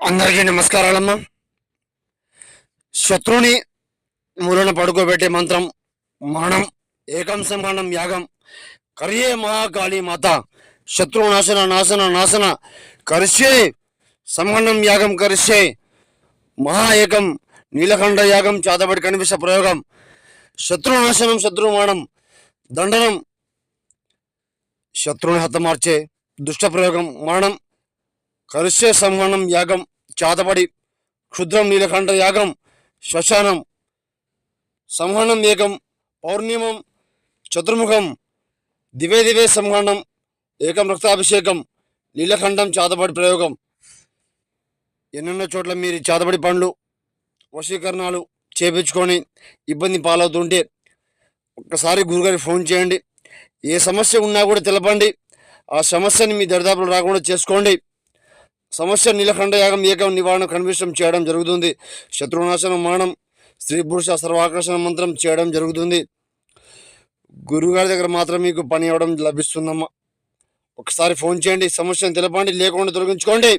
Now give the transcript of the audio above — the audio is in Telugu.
అందరికీ నమస్కారాలమ్మా. శత్రుని మూలన పడుకోబెట్టే మంత్రం మానం ఏకం సంగణం యాగం కరియే మహాకాళీ మాత శత్రు నాశన నాశన నాశన కరిష్యే సంగణం యాగం కరిష్యే మహా ఏకం నీలకంఠ యాగం చాతబడి కనిపిస్త ప్రయోగం శత్రునాశనం శత్రుమానం దండనం శత్రుని హతమార్చే దుష్ట ప్రయోగం మానం కరిష్యే సంగణం యాగం చాతపడి క్షుద్రం నీలకంఠ యాగం శ్మశానం సంహరణం ఏకం పౌర్ణిమం చతుర్ముఖం దివే దివే సంహరణం ఏకం రక్తాభిషేకం నీలకంఠం చాతపడి ప్రయోగం. ఎన్నెన్నో చోట్ల మీరు చాతపడి పండ్లు వశీకరణాలు చేపించుకొని ఇబ్బంది పాలవుతుంటే ఒక్కసారి గురుగారికి ఫోన్ చేయండి. ఏ సమస్య ఉన్నా కూడా తెలపండి. ఆ సమస్యని మీ దరిదాపులు రాకుండా చేసుకోండి. సమస్య నీలకంఠ యాగం ఏకం నివారణ కన్విషం చేయడం జరుగుతుంది. శత్రునాశనం మానం స్త్రీ పురుష సర్వాకర్షణ మంత్రం చేయడం జరుగుతుంది. గురుగారి దగ్గర మాత్రం మీకు పని అవ్వడం లభిస్తుందమ్మా. ఒకసారి ఫోన్ చేయండి, సమస్యను తెలపండి, లేకుండా తొలగించుకోండి.